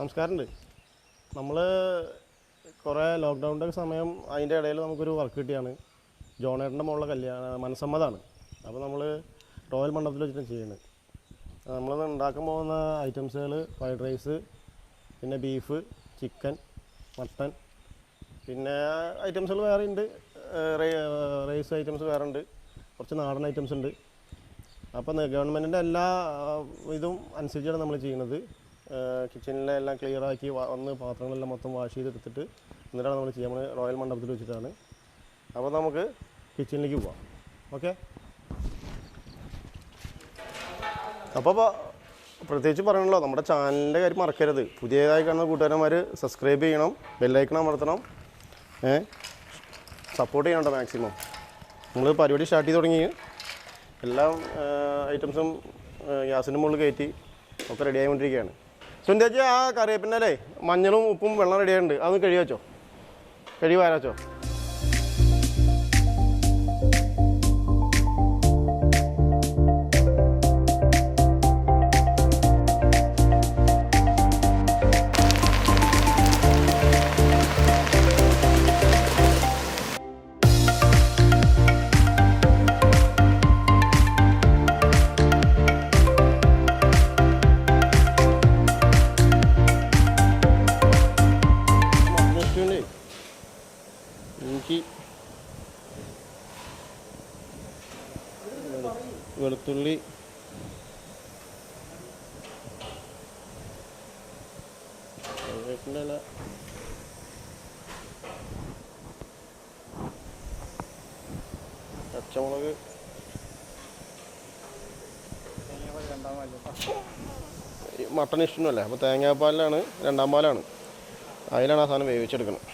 നമസ്കാരമുണ്ട്. നമ്മൾ കുറേ ലോക്ക്ഡൗണിൻ്റെ സമയം അതിൻ്റെ ഇടയിൽ നമുക്കൊരു വർക്ക് കിട്ടിയാണ്. ജോണേട്ടൻ്റെ മോളുടെ മനസ്സമ്മതമാണ്. അപ്പോൾ നമ്മൾ റോയൽ മണ്ഡപത്തിൽ വെച്ചിട്ടാണ് ചെയ്യുന്നത്. നമ്മൾ ഉണ്ടാക്കാൻ പോകുന്ന ഐറ്റംസുകൾ ഫ്രൈഡ് റൈസ്, പിന്നെ ബീഫ്, ചിക്കൻ, മട്ടൻ, പിന്നെ ഐറ്റംസുകൾ വേറെ ഉണ്ട്. റൈസ് ഐറ്റംസ് വേറെ ഉണ്ട്, കുറച്ച് നാടൻ ഐറ്റംസ് ഉണ്ട്. അപ്പോൾ ഗവൺമെൻറ്റിൻ്റെ എല്ലാ ഇതും അനുസരിച്ചാണ് നമ്മൾ ചെയ്യുന്നത്. കിച്ചണിലെ എല്ലാം ക്ലിയറാക്കി വന്ന് പാത്രങ്ങളെല്ലാം മൊത്തം വാഷ് ചെയ്തെടുത്തിട്ട് എന്നിട്ടാണ് നമ്മൾ ചെയ്യുക. നമ്മൾ റോയൽ മണ്ഡപത്തിൽ വെച്ചിട്ടാണ്. അപ്പോൾ നമുക്ക് കിച്ചണിലേക്ക് പോവാം. ഓക്കെ. അപ്പോൾ പ്രത്യേകിച്ച് പറയണല്ലോ, നമ്മുടെ ചാനലിൻ്റെ കാര്യം മറക്കരുത്. പുതിയതായി കാണുന്ന കൂട്ടുകാരന്മാർ സബ്സ്ക്രൈബ് ചെയ്യണം, ബെല്ലൈക്കൺ അമർത്തണം, സപ്പോർട്ട് ചെയ്യണം മാക്സിമം. നമ്മൾ പരിപാടി സ്റ്റാർട്ട് ചെയ്ത് തുടങ്ങി. എല്ലാ ഐറ്റംസും ഗ്യാസിൻ്റെ മുകളിൽ കയറ്റി ഒക്കെ റെഡി ആയിക്കൊണ്ടിരിക്കുകയാണ്. സുന്ദരജി, ആ കറിവേപ്പിൻ്റെ അല്ലേ മഞ്ഞളും ഉപ്പും വെള്ളം റെഡി ആയിട്ടുണ്ട്, അതൊന്ന് കഴുകി വെച്ചോ, കഴുകി വാരാച്ചോ. വെളുത്തുള്ളി, കറിവേപ്പിൻ്റെ ഇല, പച്ചമുളക്, മട്ടൺ ഇഷ്ടമല്ലേ, അപ്പോൾ തേങ്ങാപ്പാലിലാണ്, രണ്ടാം പാലാണ്, അതിലാണ് ആ സാധനം വേവിച്ചെടുക്കണം.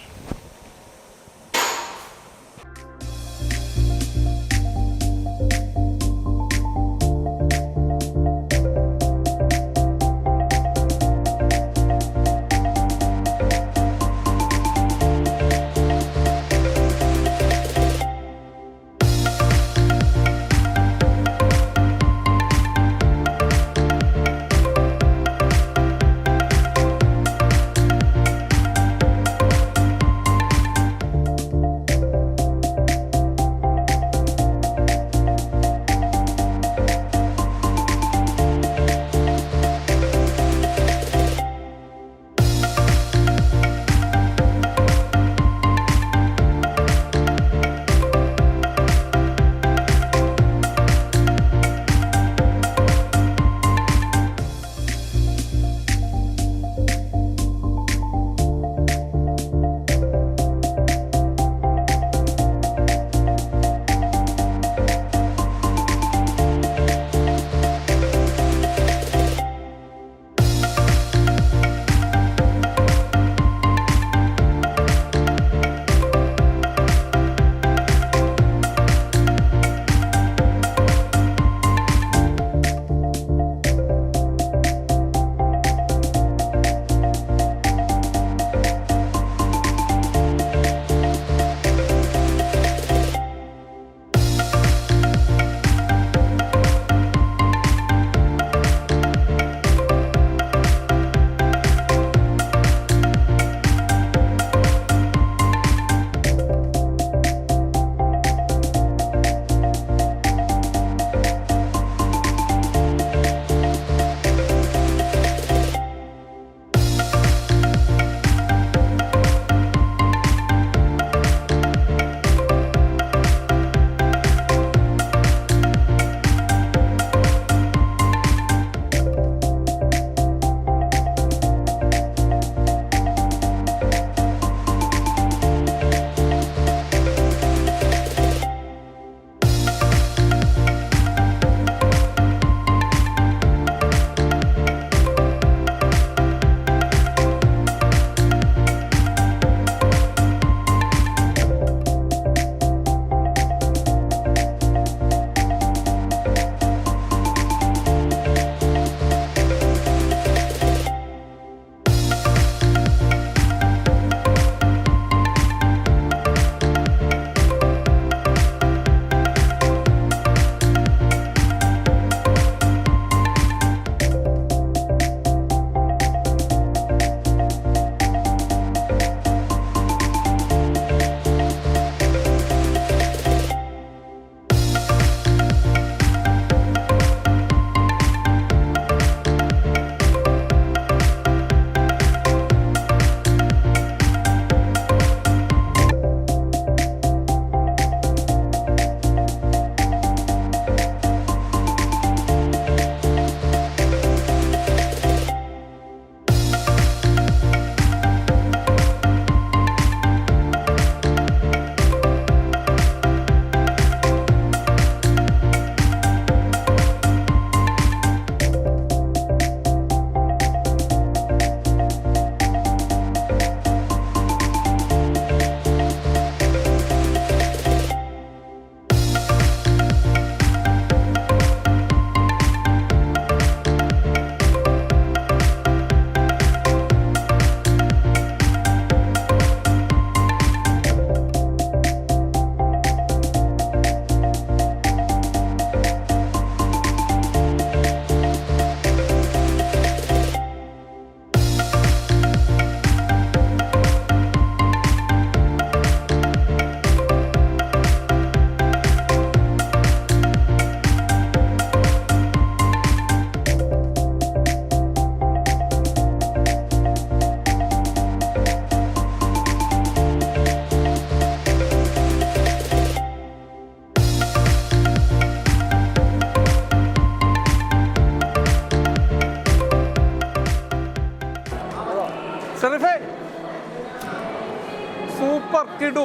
കിടു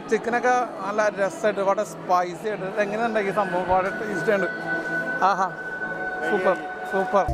ചിക്കനൊക്കെ നല്ല രസമായിട്ട് വളരെ സ്പൈസി ആയിട്ട് എങ്ങനെ ഉണ്ടാക്കി സംഭവം വളരെ ടേസ്റ്റ് ഉണ്ട്. ആഹാ സൂപ്പർ സൂപ്പർ.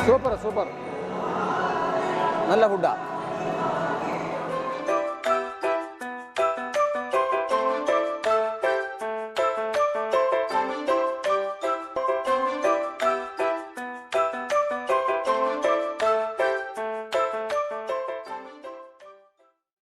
സൂപ്പർ സൂപ്പർ നല്ല ഫുഡാണ്.